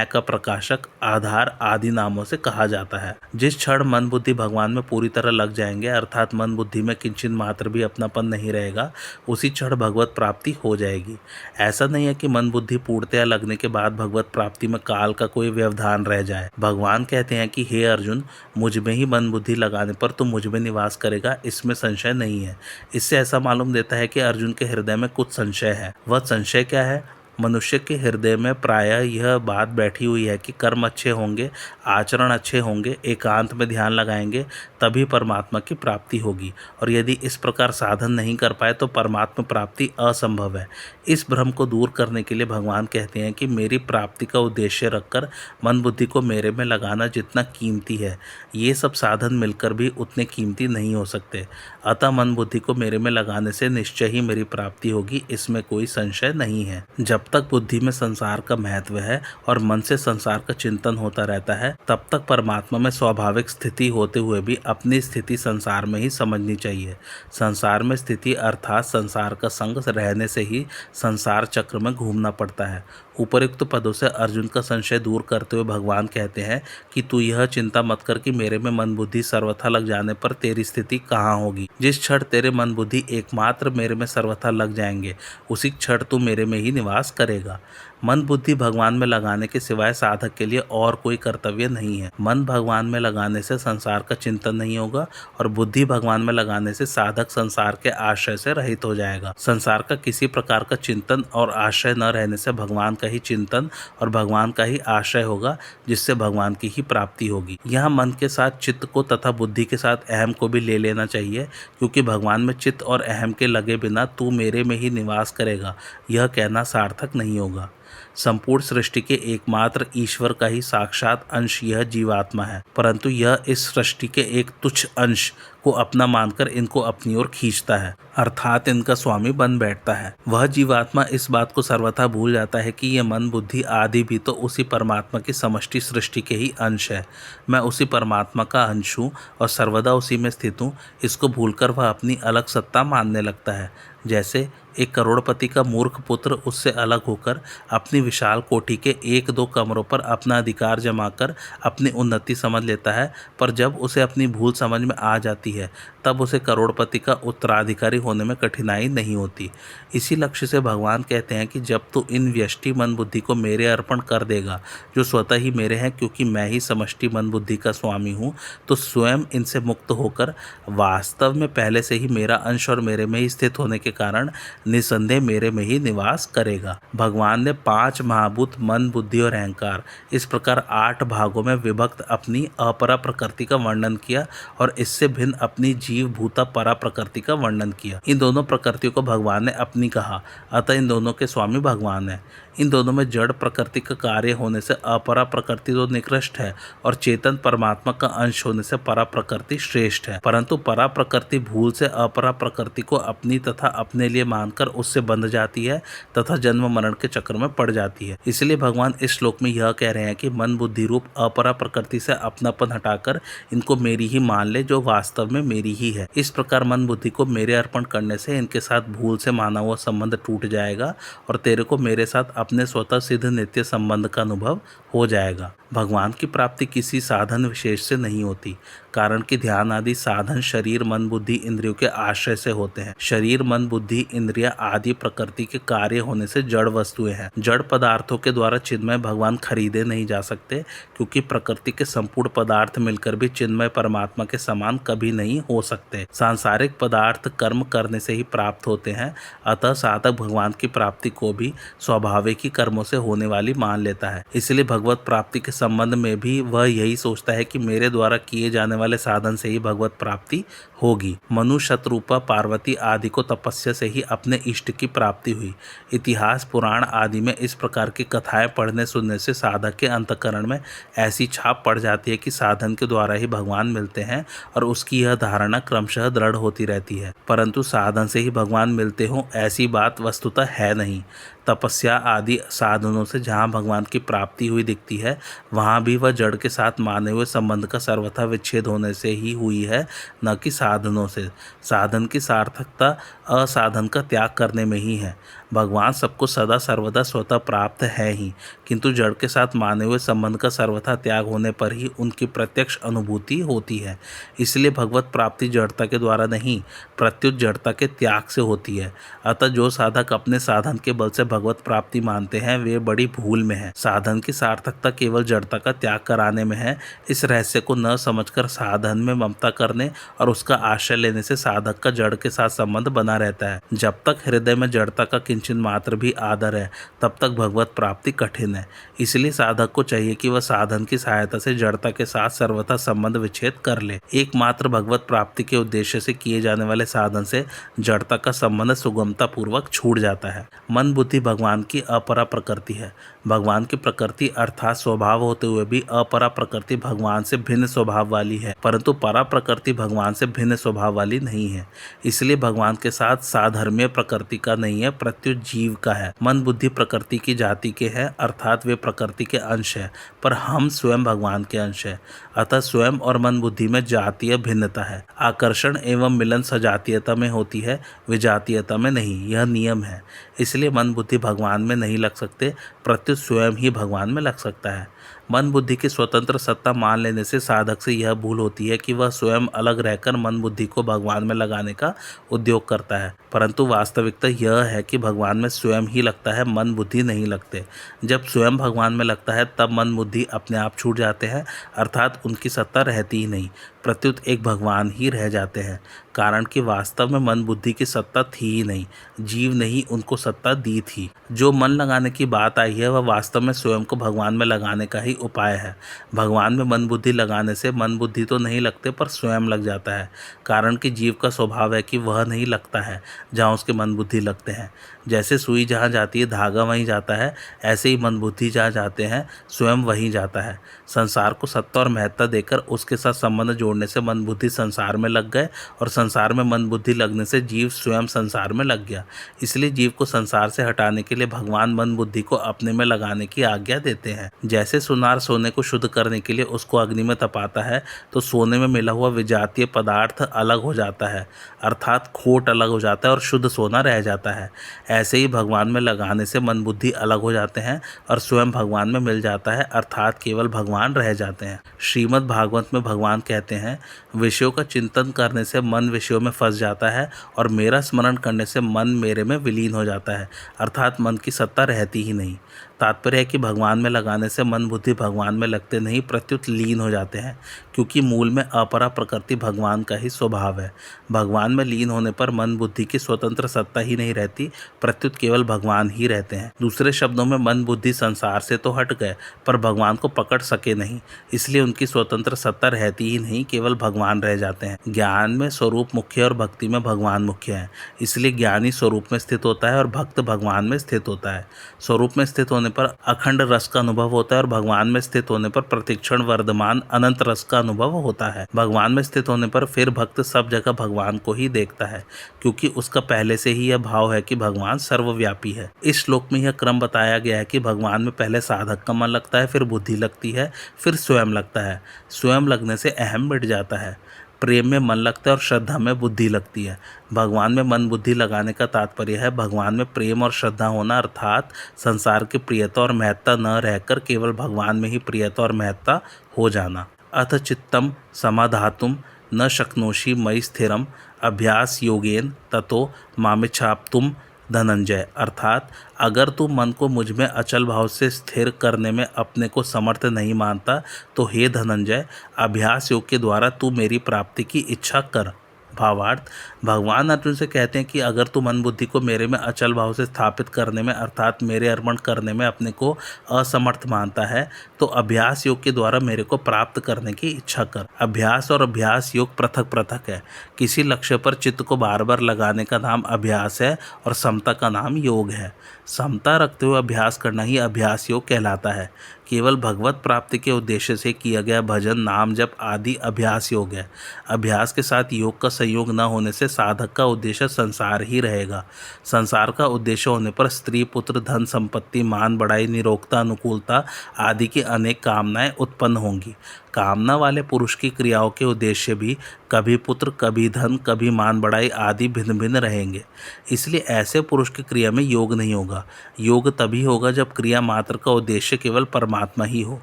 का प्रकाशक, आधार आदि नामों से कहा जाता है। जिस क्षण मन, बुद्धि भगवान में पूरी तरह लग जाएंगे, अर्थात मन, बुद्धि में किंचित मात्र भी अपनापन नहीं रहेगा, उसी क्षण भगवत प्राप्ति हो जाएगी। ऐसा नहीं है कि मन, बुद्धि पूर्णतया लगने के बाद भगवत प्राप्ति में काल का कोई व्यवधान रह जाए। भगवान कहते हैं कि हे अर्जुन, मुझ में ही मन, बुद्धि लगाने पर तुम मुझ में निवास करेगा, इसमें संशय नहीं है। इससे ऐसा मालूम देता है कि अर्जुन के हृदय में कुछ संशय है। वह संशय क्या है? मनुष्य के हृदय में प्रायः यह बात बैठी हुई है कि कर्म अच्छे होंगे, आचरण अच्छे होंगे, एकांत में ध्यान लगाएंगे तभी परमात्मा की प्राप्ति होगी, और यदि इस प्रकार साधन नहीं कर पाए तो परमात्मा प्राप्ति असंभव है। इस भ्रम को दूर करने के लिए भगवान कहते हैं कि मेरी प्राप्ति का उद्देश्य रखकर मन, बुद्धि को मेरे में लगाना जितना कीमती है, ये सब साधन मिलकर भी उतने कीमती नहीं हो सकते। अतः मन, बुद्धि को मेरे में लगाने से निश्चय ही मेरी प्राप्ति होगी, इसमें कोई संशय नहीं है। जब तक बुद्धि में संसार का महत्व है और मन से संसार का चिंतन होता रहता है, तब तक परमात्मा में स्वाभाविक स्थिति होते हुए भी अपनी स्थिति संसार में ही समझनी चाहिए। संसार में स्थिति अर्थात संसार का संग रहने से ही संसार चक्र में घूमना पड़ता है। उपरोक्त पदों से अर्जुन का संशय दूर करते हुए भगवान कहते हैं कि तू यह चिंता मत कर कि मेरे में मन, बुद्धि सर्वथा लग जाने पर तेरी स्थिति कहाँ होगी। जिस क्षण तेरे मन, बुद्धि एकमात्र मेरे में सर्वथा लग जाएंगे, उसी क्षण तू मेरे में ही निवास करेगा। मन, बुद्धि भगवान में लगाने के सिवाय साधक के लिए और कोई कर्तव्य नहीं है। मन भगवान में लगाने से संसार का चिंतन नहीं होगा और बुद्धि भगवान में लगाने से साधक संसार के आश्रय से रहित हो जाएगा। संसार का किसी प्रकार का चिंतन और आश्रय न रहने से भगवान का ही चिंतन और भगवान का ही आश्रय होगा, जिससे भगवान की ही प्राप्ति होगी। यहाँ मन के साथ चित्त को तथा बुद्धि के साथ अहम को भी ले लेना चाहिए, क्योंकि भगवान में चित्त और अहम के लगे बिना तू मेरे में ही निवास करेगा, यह कहना सार्थक नहीं होगा। संपूर्ण सृष्टि के एकमात्र ईश्वर का ही साक्षात अंश यह जीवात्मा है, परंतु यह इस सृष्टि के एक तुच्छ अंश को अपना मानकर इनको अपनी ओर खींचता है, अर्थात इनका स्वामी बन बैठता है। वह जीवात्मा इस बात को सर्वथा भूल जाता है कि यह मन, बुद्धि आदि भी तो उसी परमात्मा की समष्टि सृष्टि के ही अंश है। मैं उसी परमात्मा का अंश हूँ और सर्वदा उसी में स्थित हूँ। इसको भूलकर वह अपनी अलग सत्ता मानने लगता है। जैसे एक करोड़पति का मूर्ख पुत्र उससे अलग होकर अपनी विशाल कोठी के 1-2 कमरों पर अपना अधिकार जमाकर अपनी उन्नति समझ लेता है, पर जब उसे अपनी भूल समझ में आ जाती है तब उसे करोड़पति का उत्तराधिकारी होने में कठिनाई नहीं होती। इसी लक्ष्य से भगवान कहते हैं कि जब तू इन व्यष्टि मन, बुद्धि को मेरे अर्पण कर देगा, जो स्वतः ही मेरे हैं, क्योंकि मैं ही समष्टि मन, बुद्धि का स्वामी हूँ, तो स्वयं इनसे मुक्त होकर वास्तव में पहले से ही मेरा अंश और मेरे में ही स्थित होने के कारण निसंदेह मेरे में ही निवास करेगा। भगवान ने 5 महाभूत मन, बुद्धि और अहंकार इस प्रकार 8 भागों में विभक्त अपनी अपरा प्रकृति का वर्णन किया और इससे भिन्न अपनी जीव भूता परा प्रकृति का वर्णन किया। इन दोनों प्रकृतियों को भगवान ने अपनी कहा, अतः इन दोनों के स्वामी भगवान है। इन दोनों में जड़ प्रकृति का कार्य होने से अपरा प्रकृति तो निकृष्ट है और चेतन परमात्मा का अंश होने से परा प्रकृति श्रेष्ठ है। परंतु परा प्रकृति भूल से अपरा प्रकृति को अपनी तथा अपने लिए मानकर उससे बंध जाती है तथा जन्म मरण के चक्र में पड़ जाती है। इसलिए भगवान इस श्लोक में यह कह रहे हैं कि मन बुद्धि रूप अपरा प्रकृति से अपनापन हटाकर इनको मेरी ही मान ले, जो वास्तव में मेरी ही है। इस प्रकार मन बुद्धि को मेरे अर्पण करने से इनके साथ भूल से माना हुआ संबंध टूट जाएगा और तेरे को मेरे साथ अपने स्वतः सिद्ध नित्य संबंध का अनुभव हो जाएगा। भगवान की प्राप्ति किसी साधन विशेष से नहीं होती, कारण कि ध्यान आदि साधन शरीर मन बुद्धि इंद्रियों के आश्रय से होते हैं। शरीर मन बुद्धि इंद्रिया आदि प्रकृति के कार्य होने से जड़ वस्तुएं हैं। जड़ पदार्थों के द्वारा चिन्मय भगवान खरीदे नहीं जा सकते, क्योंकि प्रकृति के संपूर्ण पदार्थ मिलकर भी चिन्मय परमात्मा के समान कभी नहीं हो सकते। सांसारिक पदार्थ कर्म करने से ही प्राप्त होते हैं, अतः साधक भगवान की प्राप्ति को भी स्वाभाविक ही कर्मों से होने वाली मान लेता है। इसलिए भगवत प्राप्ति के संबंध में भी वह यही सोचता है कि मेरे द्वारा किए जाने वाले साधन से ही भगवत प्राप्ति होगी। मनु शतरूपा पार्वती आदि को तपस्या से ही अपने इष्ट की प्राप्ति हुई। इतिहास पुराण आदि में इस प्रकार की कथाएं पढ़ने सुनने से साधक के अंतःकरण में ऐसी छाप पड़ जाती है कि साधन के द्वारा ही भगवान मिलते हैं और उसकी यह धारणा क्रमशः दृढ़ होती रहती है। परंतु साधन से ही भगवान मिलते हों ऐसी बात वस्तुतः है नहीं। तपस्या आदि साधनों से जहाँ भगवान की प्राप्ति हुई दिखती है, वहाँ भी वह जड़ के साथ माने हुए संबंध का सर्वथा विच्छेद होने से ही हुई है, न कि साधनों से। साधन की सार्थकता असाधन का त्याग करने में ही है। भगवान सबको सदा सर्वदा स्वतः प्राप्त है ही, किंतु जड़ के साथ माने हुए संबंध का सर्वथा त्याग होने पर ही उनकी प्रत्यक्ष अनुभूति होती है। इसलिए भगवत प्राप्ति जड़ता के द्वारा नहीं, प्रत्युत जड़ता के त्याग से होती है। अतः जो साधक अपने साधन के बल से भगवत प्राप्ति मानते हैं वे बड़ी भूल में हैं। साधन की सार्थकता केवल जड़ता का त्याग कराने में है। इस रहस्य को न समझकर साधन में ममता करने और उसका आश्रय लेने से साधक का जड़ के साथ संबंध बना रहता है। जब तक हृदय में जड़ता का किंचन मात्र भी आदर है, तब तक भगवत प्राप्ति कठिन है। इसलिए साधक को चाहिए कि वह साधन की सहायता से जड़ता के साथ सर्वथा संबंध विच्छेद कर ले। एकमात्र भगवत प्राप्ति के उद्देश्य से किए जाने वाले साधन से जड़ता का संबंध सुगमता पूर्वक छूट जाता है। मन बुद्धि भगवान की अपरा प्रकृति है। भगवान की प्रकृति अर्थात स्वभाव होते हुए भी अपरा प्रकृति भगवान से भिन्न स्वभाव वाली है, परंतु परा प्रकृति भगवान से भिन्न स्वभाव वाली नहीं है। इसलिए भगवान के साथ साधर्म्य प्रकृति का नहीं है, प्रत्युत जीव का है। मन बुद्धि प्रकृति की जाति के हैं, अर्थात वे प्रकृति के अंश है, पर हम स्वयं भगवान के अंश है। अतः स्वयं और मन बुद्धि में जातीय भिन्नता है। आकर्षण एवं मिलन सजातीयता में होती है, विजातीयता में नहीं। यह नियम है। इसलिए मन बुद्धि भगवान में नहीं लग सकते, प्रत्युत स्वयं ही भगवान में लग सकता है। मन बुद्धि की स्वतंत्र सत्ता मान लेने से साधक से यह भूल होती है कि वह स्वयं अलग रहकर मन बुद्धि को भगवान में लगाने का उद्योग करता है, परंतु वास्तविकता यह है कि भगवान में स्वयं ही लगता है, मन बुद्धि नहीं लगते। जब स्वयं भगवान में लगता है तब मन बुद्धि अपने आप छूट जाते हैं, अर्थात उनकी सत्ता रहती ही नहीं, प्रत्युत एक भगवान ही रह जाते हैं। कारण कि वास्तव में मन बुद्धि की सत्ता थी ही नहीं, जीव ने ही उनको सत्ता दी थी। जो मन लगाने की बात आई है वह वास्तव में स्वयं को भगवान में लगाने का ही उपाय है। भगवान में मन बुद्धि लगाने से मन बुद्धि तो नहीं लगते पर स्वयं लग जाता है। कारण कि जीव का स्वभाव है कि वह नहीं लगता है जहाँ उसके मन बुद्धि लगते हैं। जैसे सुई जहाँ जाती है धागा वहीं जाता है, ऐसे ही मन बुद्धि जहाँ जाते हैं स्वयं वहीं जाता है। संसार को सत्ता और महत्ता देकर उसके साथ संबंध जोड़ने से मन बुद्धि संसार में लग गए और संसार में मन बुद्धि लगने से जीव स्वयं संसार में लग गया। इसलिए जीव को संसार से हटाने के लिए भगवान मन बुद्धि को अपने में लगाने की आज्ञा देते हैं। जैसे सुनार सोने को शुद्ध करने के लिए उसको अग्नि में तपाता है तो सोने में मिला हुआ विजातीय पदार्थ अलग हो जाता है, अर्थात खोट अलग हो जाता है और शुद्ध सोना रह जाता है। ऐसे ही भगवान में लगाने से मन बुद्धि अलग हो जाते हैं और स्वयं भगवान में मिल जाता है, अर्थात केवल भगवान रह जाते हैं। श्रीमद् भागवत में भगवान कहते हैं, विषयों का चिंतन करने से मन विषयों में फंस जाता है और मेरा स्मरण करने से मन मेरे में विलीन हो जाता है, अर्थात मन की सत्ता रहती ही नहीं। तात्पर्य है कि भगवान में लगाने से मन बुद्धि भगवान में लगते नहीं, प्रत्युत लीन हो जाते हैं, क्योंकि मूल में अपरा प्रकृति भगवान का ही स्वभाव है। भगवान में लीन होने पर मन बुद्धि की स्वतंत्र सत्ता ही नहीं रहती, प्रत्युत केवल भगवान ही रहते हैं। दूसरे शब्दों में मन बुद्धि संसार से तो हट गए पर भगवान को पकड़ सके नहीं, इसलिए उनकी स्वतंत्र सत्ता रहती ही नहीं, केवल भगवान रह जाते हैं। ज्ञान में स्वरूप मुख्य और भक्ति में भगवान मुख्य है, इसलिए ज्ञानी स्वरूप में स्थित होता है और भक्त भगवान में स्थित होता है। स्वरूप में स्थित होने पर अखंड रस का अनुभव होता है और भगवान में स्थित होने पर प्रतिक्षण वर्धमान अनंत रस का अनुभव होता है। भगवान में स्थित होने पर फिर भक्त सब जगह भगवान को ही देखता है, क्योंकि उसका पहले से ही यह भाव है कि भगवान सर्वव्यापी है। इस श्लोक में यह क्रम बताया गया है कि भगवान में पहले साधक का मन लगता है, फिर बुद्धि लगती है, फिर स्वयं लगता है। स्वयं लगने से अहम मिट जाता है। प्रेम में मन लगता है और श्रद्धा में बुद्धि लगती है। भगवान में मन बुद्धि लगाने का तात्पर्य है भगवान में प्रेम और श्रद्धा होना, अर्थात संसार की प्रियता और महत्ता न रहकर केवल भगवान में ही प्रियता और महत्ता हो जाना। अथ चित्तम समाधातुम न शक्नोषि मयि स्थिरम अभ्यास योगेन ततो मामिच्छाप्तुम धनंजय। अर्थात अगर तू मन को मुझ में अचल भाव से स्थिर करने में अपने को समर्थ नहीं मानता तो हे धनंजय, अभ्यास योग के द्वारा तू मेरी प्राप्ति की इच्छा कर। भावार्थ, भगवान अर्जुन से कहते हैं कि अगर तू मन बुद्धि को मेरे में अचल भाव से स्थापित करने में अर्थात मेरे अर्पण करने में अपने को असमर्थ मानता है तो अभ्यास योग के द्वारा मेरे को प्राप्त करने की इच्छा कर। अभ्यास और अभ्यास योग पृथक पृथक है। किसी लक्ष्य पर चित्त को बार बार लगाने का नाम अभ्यास है और समता का नाम योग है। समता रखते हुए अभ्यास करना ही अभ्यास योग कहलाता है। केवल भगवत प्राप्ति के उद्देश्य से किया गया भजन, नाम जप आदि अभ्यास योग है। अभ्यास के साथ योग का संयोग न होने से साधक का उद्देश्य संसार ही रहेगा। संसार का उद्देश्य होने पर स्त्री, पुत्र, धन, संपत्ति, मान बढ़ाई, निरोगता, अनुकूलता आदि की अनेक कामनाएं उत्पन्न होंगी। कामना वाले पुरुष की क्रियाओं के उद्देश्य भी कभी पुत्र, कभी धन, कभी मान बढ़ाई आदि भिन्न भिन्न रहेंगे। इसलिए ऐसे पुरुष की क्रिया में योग नहीं होगा। योग तभी होगा जब क्रिया मात्र का उद्देश्य केवल परमात्मा ही हो।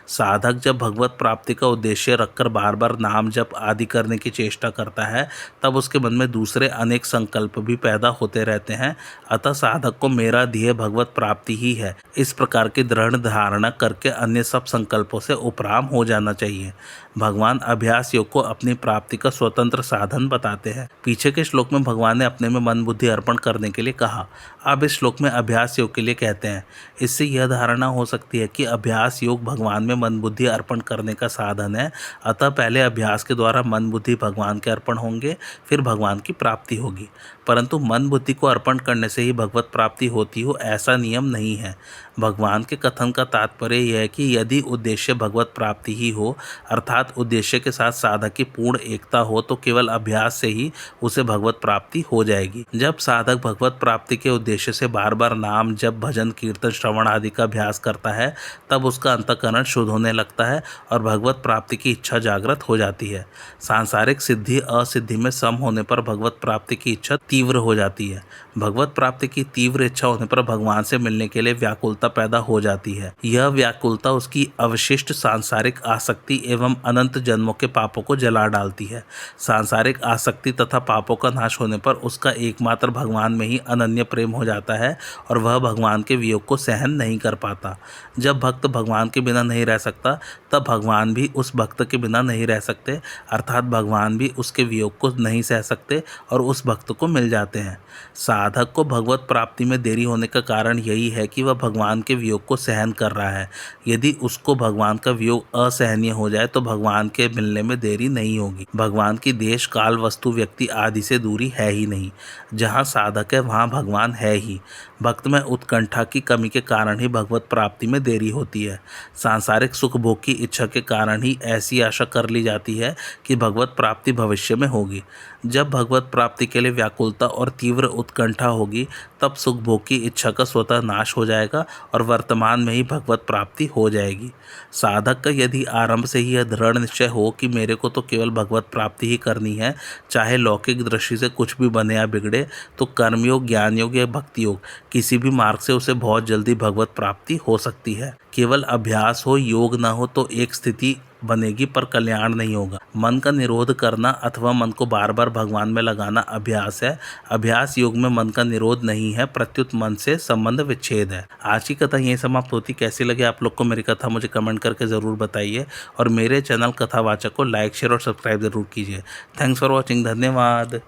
साधक जब भगवत प्राप्ति का उद्देश्य रखकर बार बार नाम जप आदि करने की चेष्टा करता है तब उसके मन में दूसरे अनेक संकल्प भी पैदा होते रहते हैं। अतः साधक को मेरा ध्येय भगवत प्राप्ति ही है, इस प्रकार की दृढ़ धारणा करके अन्य सब संकल्पों से उपराम हो जाना चाहिए। भगवान अभ्यास योग को अपनी प्राप्ति का स्वतंत्र साधन बताते हैं। पीछे के श्लोक में भगवान ने अपने में मन बुद्धि अर्पण करने के लिए कहा, अब इस श्लोक में अभ्यास योग के लिए कहते हैं। इससे यह धारणा हो सकती है कि अभ्यास योग भगवान में मन बुद्धि अर्पण करने का साधन है। अतः पहले अभ्यास के द्वारा मन बुद्धि भगवान के अर्पण होंगे, फिर भगवान की प्राप्ति होगी। परंतु मन बुद्धि को अर्पण करने से ही भगवत प्राप्ति होती हो ऐसा नियम नहीं है। भगवान के कथन का तात्पर्य यह है कि यदि उद्देश्य भगवत प्राप्ति ही हो अर्थात उद्देश्य के साथ साधक की पूर्ण एकता हो तो केवल अभ्यास से ही उसे भगवत प्राप्ति हो जाएगी। जब साधक भगवत प्राप्ति के उद्देश्य से बार बार नाम जप, भजन, कीर्तन, श्रवण आदि का अभ्यास करता है तब उसका अंतःकरण शुद्ध होने लगता है और भगवत प्राप्ति की इच्छा जागृत हो जाती है। सांसारिक सिद्धि असिद्धि में सम होने पर भगवत प्राप्ति की इच्छा तीव्र हो जाती है। भगवत प्राप्ति की तीव्र इच्छा होने पर भगवान से मिलने के लिए व्याकुलता पैदा हो जाती है। यह व्याकुलता उसकी अवशिष्ट सांसारिक आसक्ति एवं अनंत जन्मों के पापों को जला डालती है। सांसारिक आसक्ति तथा पापों का नाश होने पर उसका एकमात्र भगवान में ही अनन्य प्रेम हो जाता है और वह भगवान के वियोग को सहन नहीं कर पाता। जब भक्त भगवान के बिना नहीं रह सकता तब भगवान भी उस भक्त के बिना नहीं रह सकते, अर्थात भगवान भी उसके वियोग को नहीं सह सकते और उस भक्त को मिल जाते हैं। साधक को भगवत प्राप्ति में देरी होने का कारण यही है कि वह भगवान के वियोग को सहन कर रहा है। यदि उसको भगवान का वियोग असहनीय हो जाए तो भगवान के मिलने में देरी नहीं होगी। भगवान की देश, काल, वस्तु, व्यक्ति आदि से दूरी है ही नहीं। जहाँ साधक है वहाँ भगवान है ही। भक्त में उत्कंठा की कमी के कारण ही भगवत प्राप्ति में देरी होती है। सांसारिक सुख भोग की इच्छा के कारण ही ऐसी आशा कर ली जाती है कि भगवत प्राप्ति भविष्य में होगी। जब भगवत प्राप्ति के लिए व्याकुलता और तीव्र उत्कंठा होगी तब सुख भोग की इच्छा का स्वतः नाश हो जाएगा और वर्तमान में ही भगवत प्राप्ति हो जाएगी। साधक का यदि आरंभ से ही यह दृढ़ निश्चय हो कि मेरे को तो केवल भगवत प्राप्ति ही करनी है, चाहे लौकिक दृष्टि से कुछ भी बने या बिगड़े, तो कर्मयोग, ज्ञान योग या भक्ति योग किसी भी मार्ग से उसे बहुत जल्दी भगवत प्राप्ति हो सकती है। केवल अभ्यास हो, योग न हो तो एक स्थिति बनेगी पर कल्याण नहीं होगा। मन का निरोध करना अथवा मन को बार बार भगवान में लगाना अभ्यास है। अभ्यास योग में मन का निरोध नहीं है, प्रत्युत मन से संबंध विच्छेद है। आज की कथा यहीं समाप्त होती। कैसी लगी आप लोग को मेरी कथा मुझे कमेंट करके ज़रूर बताइए और मेरे चैनल कथावाचक को लाइक शेयर और सब्सक्राइब ज़रूर कीजिए। Thanks for watching. धन्यवाद।